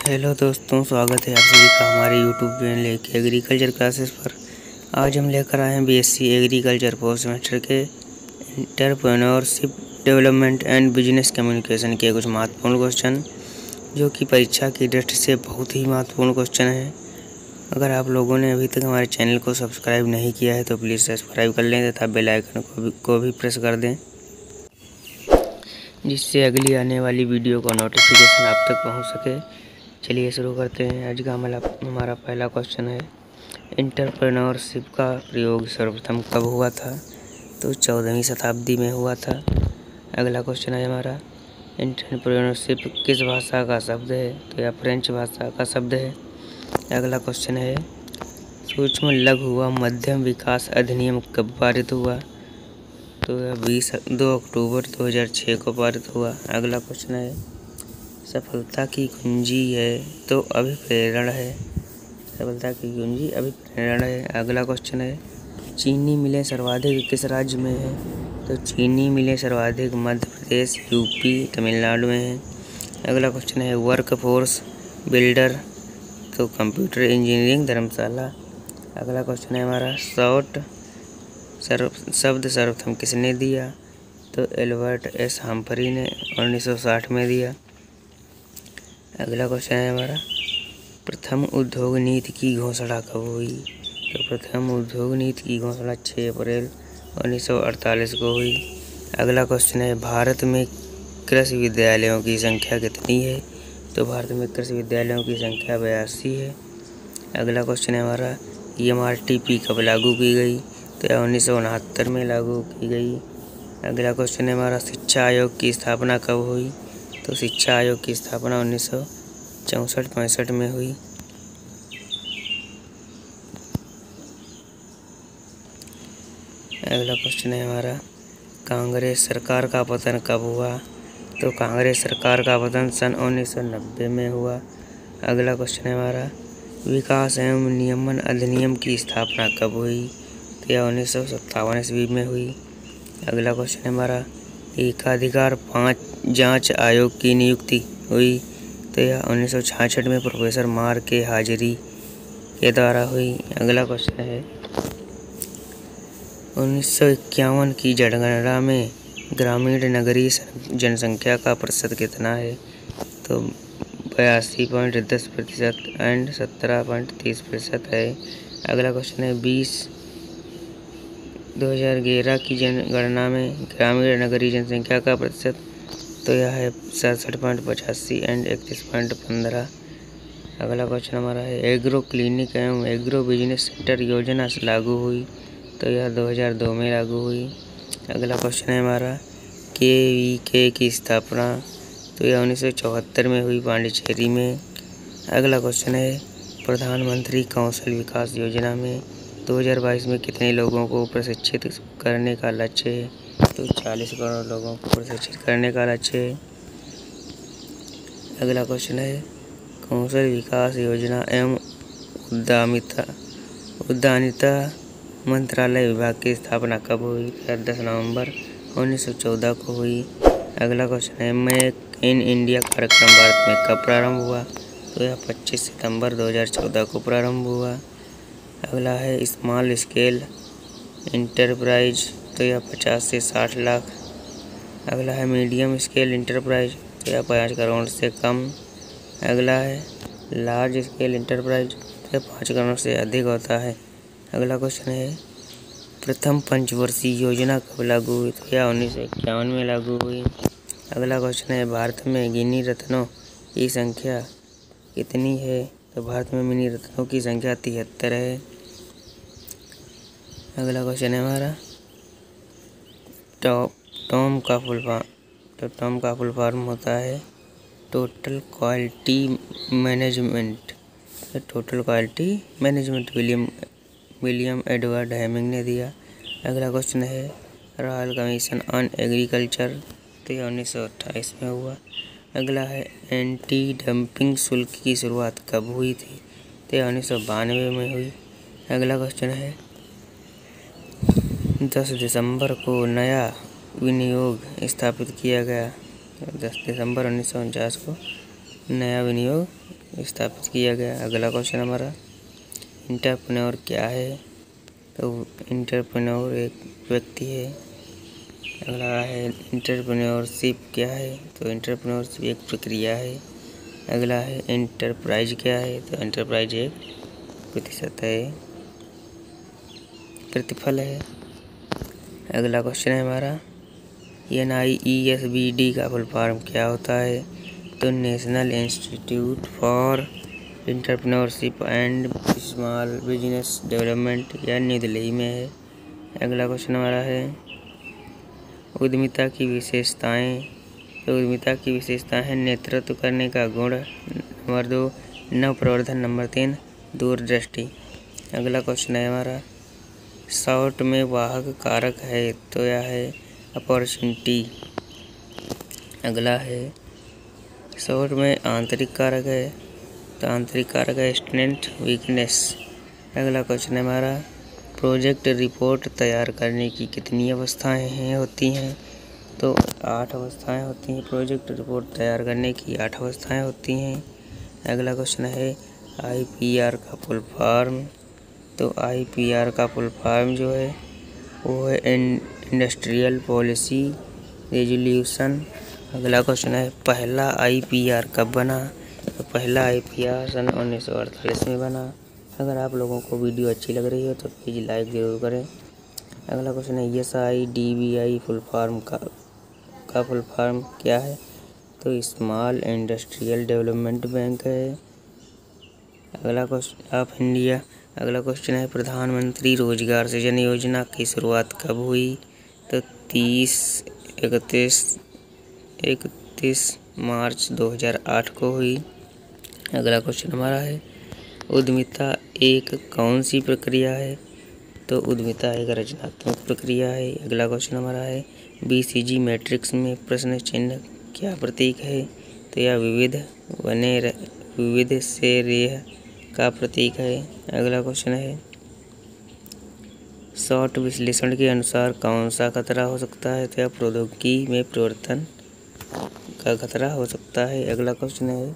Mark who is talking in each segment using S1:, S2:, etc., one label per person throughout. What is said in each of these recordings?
S1: Hello दोस्तों, स्वागत है आप सभी का हमारे यूट्यूब चैनल एग्रीकल्चर क्लासेस पर। आज हम लेकर आए हैं बीएससी एग्रीकल्चर फोर्थ सेमेस्टर के entrepreneurship development and business communication के कुछ महत्वपूर्ण क्वेश्चन, जो कि परीक्षा की दृष्टि से बहुत ही महत्वपूर्ण क्वेश्चन है। अगर आप लोगों ने अभी तक हमारे चैनल को सब्सक्राइब नहीं किया है तो प्लीज़ सब्सक्राइब कर लें तथा बेल आइकन को भी प्रेस कर दें, जिससे अगली आने वाली वीडियो का नोटिफिकेशन आप तक पहुंच सके। चलिए शुरू करते हैं। आज का हमारा पहला क्वेश्चन है, एंटरप्रेन्योरशिप का प्रयोग सर्वप्रथम कब हुआ था? तो 14वीं शताब्दी में हुआ था। अगला क्वेश्चन है हमारा, एंटरप्रेन्योरशिप किस भाषा का शब्द है? तो यह फ्रेंच भाषा का शब्द है। अगला क्वेश्चन है, सूक्ष्म लघु व मध्यम विकास अधिनियम कब पारित हुआ? तो यह 2 अक्टूबर 2006 को पारित हुआ। अगला क्वेश्चन है, सफलता की कुंजी है तो अभिप्रेरण है। सफलता की कुंजी अभिप्रेरण है। अगला क्वेश्चन है, चीनी मिलें सर्वाधिक किस राज्य में है? तो चीनी मिलें सर्वाधिक मध्य प्रदेश, यूपी, तमिलनाडु में है। अगला क्वेश्चन है, वर्क फोर्स बिल्डर तो कंप्यूटर इंजीनियरिंग धर्मशाला। अगला क्वेश्चन है हमारा, शॉर्ट शब्द सर्वप्रथम किसने दिया? तो एल्बर्ट एस हम्फ्री ने 1960 में दिया। अगला क्वेश्चन है हमारा, प्रथम उद्योग नीति की घोषणा कब हुई? तो प्रथम उद्योग नीति की घोषणा 6 अप्रैल 1948 को हुई। अगला क्वेश्चन है, भारत में कृषि विद्यालयों की संख्या कितनी है? तो भारत में कृषि विद्यालयों की संख्या 82 है। अगला क्वेश्चन है हमारा, MRTP कब लागू की गई? तो 1969 में लागू की गई। अगला क्वेश्चन है हमारा, शिक्षा आयोग की स्थापना कब हुई? तो शिक्षा आयोग की स्थापना 1964-65 में हुई। अगला क्वेश्चन है हमारा, कांग्रेस सरकार का पतन कब हुआ? तो कांग्रेस सरकार का पतन सन 1990 में हुआ। अगला क्वेश्चन है हमारा, विकास एवं नियमन अधिनियम की स्थापना कब हुई? तो यह 1957 ईस्वी में हुई। अगला क्वेश्चन है हमारा, एकाधिकार 5 जांच आयोग की नियुक्ति हुई? तो यह 1966 में प्रोफेसर मार के हाजिरी के द्वारा हुई। अगला क्वेश्चन है, 1951 की जनगणना में ग्रामीण नगरीय जनसंख्या का प्रतिशत कितना है? तो 82.10% एंड 17.30% है। अगला क्वेश्चन है, 2011 की जनगणना में ग्रामीण नगरीय जनसंख्या का प्रतिशत, तो यह है 67.85 एंड 31.15। अगला क्वेश्चन हमारा है, एग्रो क्लिनिक एवं एग्रो बिजनेस सेंटर योजना से लागू हुई? तो यह 2002 में लागू हुई। अगला क्वेश्चन है हमारा, KVK की स्थापना, तो यह 1974 में हुई पांडिचेरी में। अगला क्वेश्चन है, प्रधानमंत्री कौशल विकास योजना में 2022 में कितने लोगों को प्रशिक्षित करने का लक्ष्य है? तो 40 करोड़ लोगों को प्रशिक्षित करने का लक्ष्य है। अगला क्वेश्चन है, कौशल विकास योजना एवं उद्यमिता मंत्रालय विभाग की स्थापना कब हुई? 10 नवंबर 1914 को हुई। अगला क्वेश्चन है, मेक इन इंडिया कार्यक्रम भारत में कब प्रारंभ हुआ? तो यह 25 सितंबर 2014 को प्रारंभ हुआ। अगला है, स्मॉल स्केल इंटरप्राइज, तो यह 50 से 60 लाख। अगला है, मीडियम स्केल इंटरप्राइज, तो यह 5 करोड़ से कम। अगला है, लार्ज स्केल इंटरप्राइज, तो यह 5 करोड़ से अधिक होता है। अगला क्वेश्चन है, प्रथम पंचवर्षीय योजना कब लागू हुई? तो यह 1951 में लागू हुई। अगला क्वेश्चन है, भारत में गिनी रत्नों की संख्या कितनी है? तो भारत में मिनी रत्नों की संख्या 73 है। अगला क्वेश्चन है हमारा, टॉम का फुल फॉर्म होता है total quality management. Total quality management William Edward Heming ने दिया। अगला क्वेश्चन है, रॉयल कमीशन ऑन एग्रीकल्चर, तो यह 1928 में हुआ। अगला है, एंटी डंपिंग शुल्क की शुरुआत कब हुई थी? तो यह 1992 में हुई। अगला क्वेश्चन है, 10 दिसंबर को नया विनियोग स्थापित किया गया। 10 दिसंबर 1949 को नया विनियोग स्थापित किया गया। अगला क्वेश्चन हमारा, एंटरप्रेन्योर क्या है? तो एंटरप्रेन्योर एक व्यक्ति है। अगला है, एंटरप्रेन्योरशिप क्या है? तो एंटरप्रेन्योरशिप एक प्रक्रिया है। अगला है, एंटरप्राइज क्या है? तो एंटरप्राइज एक प्रतिशत है, प्रतिफल है। अगला क्वेश्चन है हमारा, NIESBD का फुल फॉर्म क्या होता है? तो national institute for entrepreneurship and small business development, या न्यू दिल्ली में है। अगला क्वेश्चन हमारा है, उद्यमिता की विशेषताएं। तो उद्यमिता की विशेषताएं हैं नेतृत्व करने का गुण, नंबर 2 नव प्रवर्धन, नंबर 3 दूरदृष्टि। अगला क्वेश्चन है हमारा, शॉर्ट में वाहक कारक है, तो यह है अपॉर्चुनिटी। अगला है, शॉर्ट में आंतरिक कारक है, तो आंतरिक कारक है स्ट्रेंथ, वीकनेस। अगला क्वेश्चन है हमारा, प्रोजेक्ट रिपोर्ट तैयार करने की कितनी अवस्थाएं होती हैं? तो 8 अवस्थाएं होती हैं। प्रोजेक्ट रिपोर्ट तैयार करने की 8 अवस्थाएं होती हैं। अगला क्वेश्चन है, IPR का फुल फॉर्म। तो IPR का फुल फॉर्म जो है वो है इंडस्ट्रियल पॉलिसी रेजोल्यूशन। अगला क्वेश्चन है, पहला IPR कब बना? तो पहला IPR सन 1948 में बना। अगर आप लोगों को वीडियो अच्छी लग रही हो तो प्लीज़ लाइक ज़रूर करें। अगला क्वेश्चन है, SIDBI फुल फॉर्म का फुल फॉर्म क्या है? तो स्मॉल इंडस्ट्रियल डेवलपमेंट बैंक है। अगला क्वेश्चन ऑफ इंडिया। अगला क्वेश्चन है, प्रधानमंत्री रोजगार सृजन योजना की शुरुआत कब हुई? तो 31 मार्च 2008 को हुई। अगला क्वेश्चन हमारा है, उद्यमिता एक कौन सी प्रक्रिया है? तो उद्यमिता एक रचनात्मक प्रक्रिया है। अगला क्वेश्चन हमारा है, BCG मैट्रिक्स में प्रश्न चिन्ह क्या प्रतीक है? तो यह विविध से रेह का प्रतीक है। अगला क्वेश्चन है, शॉर्ट विश्लेषण के अनुसार कौन सा खतरा हो सकता है? तो यह प्रौद्योगिकी में परिवर्तन का खतरा हो सकता है। अगला क्वेश्चन है,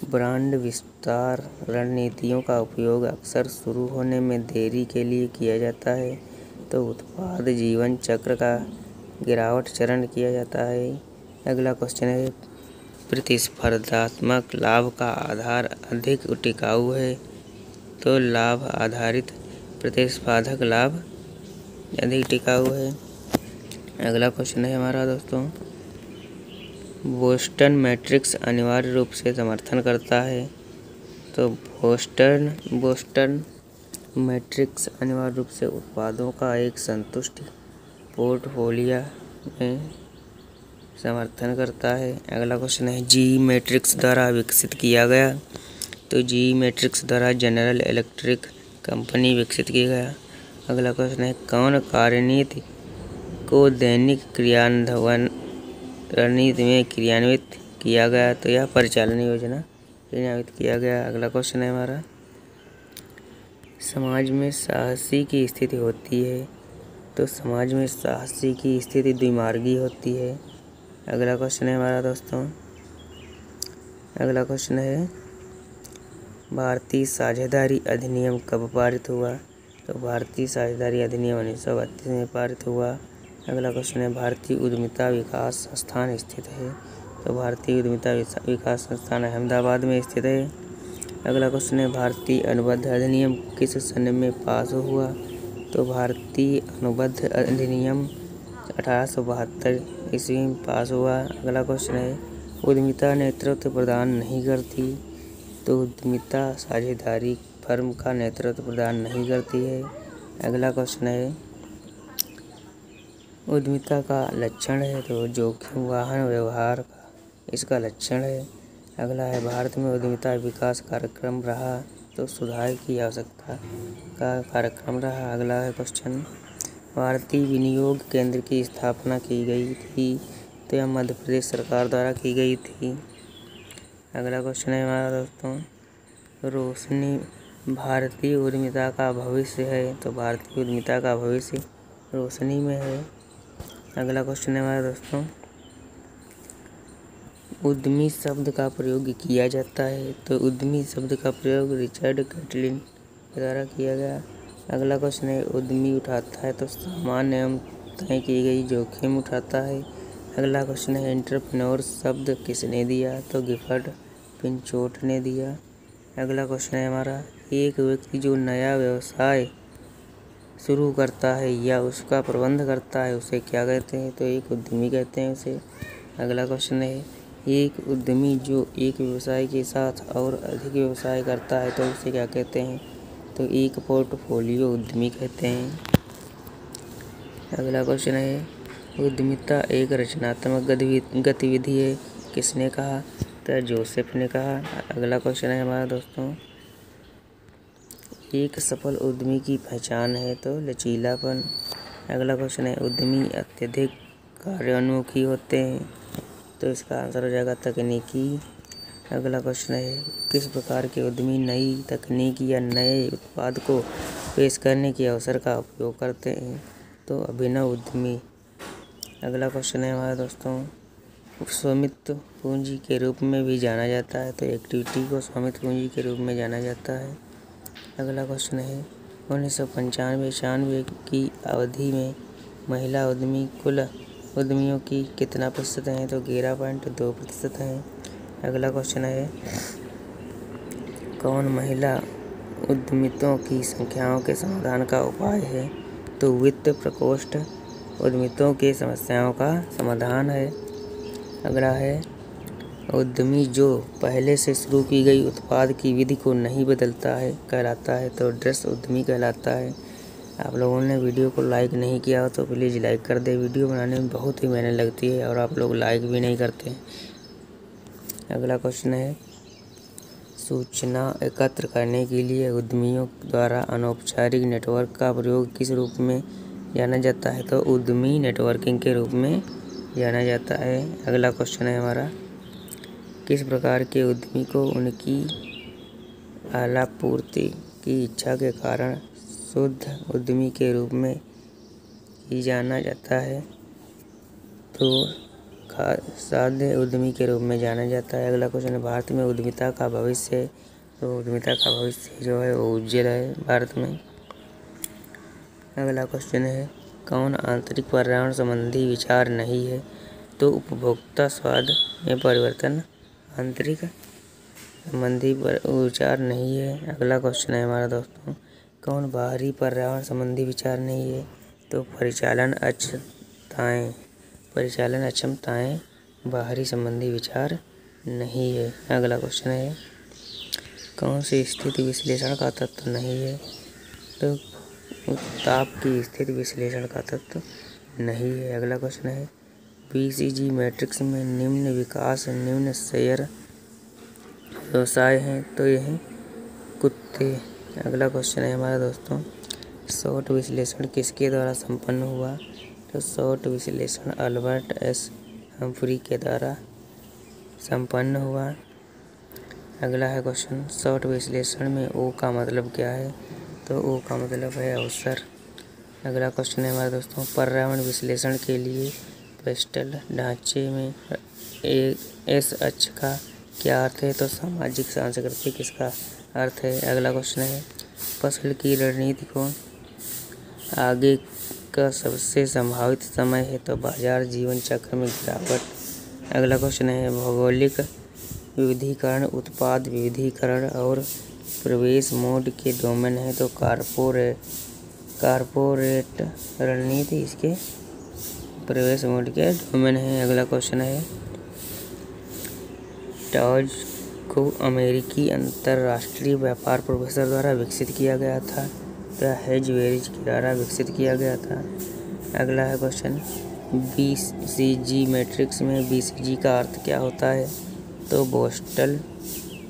S1: ब्रांड विस्तार रणनीतियों का उपयोग अक्सर शुरू होने में देरी के लिए किया जाता है। तो उत्पाद जीवन चक्र का गिरावट चरण किया जाता है। अगला क्वेश्चन है, प्रतिस्पर्धात्मक लाभ का आधार अधिक टिकाऊ है। तो लाभ आधारित प्रतिस्पर्धक लाभ अधिक टिकाऊ है। अगला क्वेश्चन है हमारा दोस्तों, बोस्टन मैट्रिक्स अनिवार्य रूप से समर्थन करता है। तो बोस्टन मैट्रिक्स अनिवार्य रूप से उत्पादों का एक संतुष्ट पोर्टफोलियो में समर्थन करता है। अगला क्वेश्चन है, GE मैट्रिक्स द्वारा विकसित किया गया। तो GE मैट्रिक्स द्वारा जनरल इलेक्ट्रिक कंपनी विकसित किया गया। अगला क्वेश्चन है, कौन कार्यनीति को दैनिक क्रियान्वयन रणनीति में क्रियान्वित किया गया? तो यह परिचालन योजना क्रियान्वित किया गया। अगला क्वेश्चन है हमारा, समाज में साहसी की स्थिति होती है। तो समाज में साहसी की स्थिति द्विमार्गी होती है। अगला क्वेश्चन है हमारा दोस्तों, अगला क्वेश्चन है, भारतीय साझेदारी अधिनियम कब पारित हुआ? तो भारतीय साझेदारी अधिनियम 1932 में पारित हुआ। अगला क्वेश्चन है, भारतीय उद्यमिता विकास संस्थान स्थित है। तो भारतीय उद्यमिता विकास संस्थान अहमदाबाद में स्थित है। अगला क्वेश्चन है, भारतीय अनुबंध अधिनियम किस सन में पास हुआ? तो भारतीय अनुबंध अधिनियम 1872 ईस्वी में पास हुआ। अगला क्वेश्चन है, उद्यमिता नेतृत्व प्रदान नहीं करती। तो उद्यमिता साझेदारी फर्म का नेतृत्व प्रदान नहीं करती है। अगला क्वेश्चन है, उद्यमिता का लक्षण है। तो जोखिम वाहन व्यवहार का इसका लक्षण है। अगला है, भारत में उद्यमिता विकास कार्यक्रम रहा। तो सुधार की आवश्यकता का कार्यक्रम रहा। अगला है क्वेश्चन, भारतीय विनियोग केंद्र की स्थापना की गई थी। तो यह मध्य प्रदेश सरकार द्वारा की गई थी। अगला क्वेश्चन है हमारा दोस्तों, रोशनी भारतीय उद्यमिता का भविष्य है। तो भारतीय उद्यमिता का भविष्य रोशनी में है। अगला क्वेश्चन है हमारा दोस्तों, उद्यमी शब्द का प्रयोग किया जाता है? तो उद्यमी शब्द का प्रयोग रिचर्ड कैटलिन के द्वारा किया गया। अगला क्वेश्चन है, उद्यमी उठाता है तो सामान्य एवं तय की गई जोखिम उठाता है। अगला क्वेश्चन है, एंटरप्रेन्योर शब्द किसने दिया? तो गिफर्ड पिंचोट ने दिया। अगला क्वेश्चन है हमारा, एक व्यक्ति जो नया व्यवसाय शुरू करता है या उसका प्रबंध करता है उसे क्या कहते हैं? तो एक उद्यमी कहते हैं उसे। अगला क्वेश्चन है, एक उद्यमी जो एक व्यवसाय के साथ और अधिक व्यवसाय करता है तो उसे क्या कहते हैं? तो एक पोर्टफोलियो उद्यमी कहते हैं। अगला क्वेश्चन है, उद्यमिता एक रचनात्मक गतिविधि है, किसने कहा? तो जोसेफ ने कहा। अगला क्वेश्चन है हमारा दोस्तों, एक सफल उद्यमी की पहचान है? तो लचीलापन। अगला क्वेश्चन है, उद्यमी अत्यधिक कार्योन्मुखी होते हैं? तो इसका आंसर हो जाएगा तकनीकी। अगला क्वेश्चन है, किस प्रकार के उद्यमी नई तकनीक या नए उत्पाद को पेश करने के अवसर का उपयोग करते हैं? तो अभिनव उद्यमी। अगला क्वेश्चन है हमारा दोस्तों, स्वामित्व पूंजी के रूप में भी जाना जाता है? तो इक्विटी को स्वामित्व पूंजी के रूप में जाना जाता है। अगला क्वेश्चन है, 1995-96 की अवधि में महिला उद्यमी कुल उद्यमियों की कितना प्रतिशत हैं? तो 11.2% हैं। अगला क्वेश्चन है, कौन महिला उद्यमियों की समस्याओं के समाधान का उपाय है? तो वित्त प्रकोष्ठ उद्यमियों के समस्याओं का समाधान है। अगला है, उद्यमी जो पहले से शुरू की गई उत्पाद की विधि को नहीं बदलता है कहलाता है? तो ड्रेस उद्यमी कहलाता है। आप लोगों ने वीडियो को लाइक नहीं किया हो तो प्लीज़ लाइक कर दे। वीडियो बनाने में बहुत ही मेहनत लगती है और आप लोग लाइक भी नहीं करते हैं। अगला क्वेश्चन है, सूचना एकत्र करने के लिए उद्यमियों द्वारा अनौपचारिक नेटवर्क का प्रयोग किस रूप में जाना जाता है? तो उद्यमी नेटवर्किंग के रूप में जाना जाता है। अगला क्वेश्चन है हमारा, किस प्रकार के उद्यमी को उनकी आलापूर्ति की इच्छा के कारण शुद्ध उद्यमी के रूप में ही जाना जाता है? तो साध्य उद्यमी के रूप में जाना जाता है। अगला क्वेश्चन है, भारत में उद्यमिता का भविष्य? तो उद्यमिता का भविष्य जो है वो उज्जवल है भारत में। अगला क्वेश्चन है, कौन आंतरिक पर्यावरण संबंधी विचार नहीं है? तो उपभोक्ता स्वाद में परिवर्तन आंतरिक संबंधी विचार नहीं है। अगला क्वेश्चन है हमारा दोस्तों, कौन बाहरी पर्यावरण संबंधी विचार नहीं है? तो परिचालन अक्षमताएं बाहरी संबंधी विचार नहीं है। अगला क्वेश्चन है, कौन सी स्थिति विश्लेषण का तत्व नहीं है? तो ताप की स्थिति विश्लेषण का तत्व नहीं है। अगला क्वेश्चन है, BCG मैट्रिक्स में निम्न विकास निम्न शेयर व्यवसाय हैं? तो यह कुत्ते। अगला क्वेश्चन है हमारा दोस्तों, शॉर्ट विश्लेषण किसके द्वारा संपन्न हुआ? तो शॉर्ट विश्लेषण अल्बर्ट एस हम्फ्री के द्वारा संपन्न हुआ। अगला है क्वेश्चन, शॉर्ट विश्लेषण में ओ का मतलब क्या है? तो ओ का मतलब है अवसर। अगला क्वेश्चन है हमारे दोस्तों, पर्यावरण विश्लेषण के लिए पेस्टल ढांचे में एस अक्ष का क्या अर्थ है? तो सामाजिक सांस्कृतिक इसका अर्थ है। अगला क्वेश्चन है, फसल की रणनीति को आगे का सबसे संभावित समय है? तो बाजार जीवन चक्र में गिरावट। अगला क्वेश्चन है, भौगोलिक विविधीकरण उत्पाद विविधीकरण और प्रवेश मोड के डोमेन है? तो कारपोरेट रणनीति इसके प्रवेश मोड के डोमेन है। अगला क्वेश्चन है, टॉज को अमेरिकी अंतर्राष्ट्रीय व्यापार प्रोफेसर द्वारा विकसित किया गया था? तो हेजवेरिज के द्वारा विकसित किया गया था। अगला है क्वेश्चन, BCG मैट्रिक्स में BCG का अर्थ क्या होता है? तो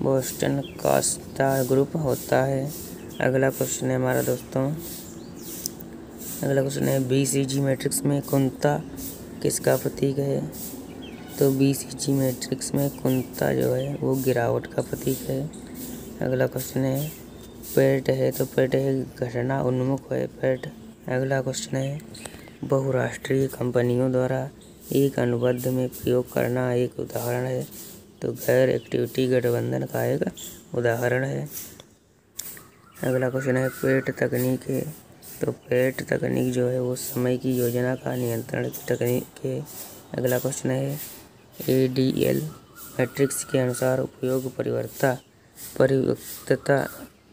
S1: बोस्टन कास्टा ग्रुप होता है। अगला क्वेश्चन है हमारा दोस्तों, अगला क्वेश्चन है, BCG मैट्रिक्स में कुंता किसका प्रतीक है? तो BCG मैट्रिक्स में कुंता जो है वो गिरावट का प्रतीक है। अगला क्वेश्चन है, पेट है? तो पेट है घटना उन्मुख है पेट। अगला क्वेश्चन है, बहुराष्ट्रीय कंपनियों द्वारा एक अनुबंध में प्रयोग करना एक उदाहरण है। तो गैर एक्टिविटी गठबंधन का एक उदाहरण है। अगला क्वेश्चन है पेट तकनीक है। तो पेट तकनीक जो है वो समय की योजना का नियंत्रण की तकनीक है। अगला क्वेश्चन है ADL मैट्रिक्स के अनुसार उपयोग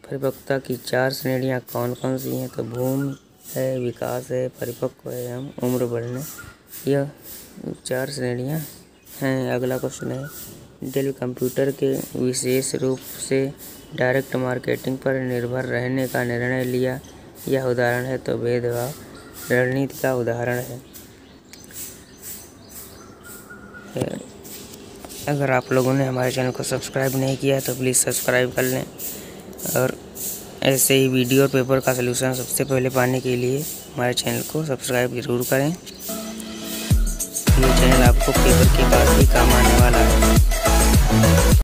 S1: परिपक्वता की 4 श्रेणियां कौन कौन सी हैं। तो भूमि है, विकास है, परिपक्व है एवं उम्र बढ़ने, यह 4 श्रेणियां हैं। अगला क्वेश्चन है डेल कंप्यूटर के विशेष रूप से डायरेक्ट मार्केटिंग पर निर्भर रहने का निर्णय लिया, यह उदाहरण है। तो भेदभाव रणनीति का उदाहरण है। अगर आप लोगों ने हमारे चैनल को सब्सक्राइब नहीं किया है तो प्लीज़ सब्सक्राइब कर लें और ऐसे ही वीडियो और पेपर का सलूशन सबसे पहले पाने के लिए हमारे चैनल को सब्सक्राइब ज़रूर करें। ये चैनल आपको पेपर के बाद भी काम आने वाला है।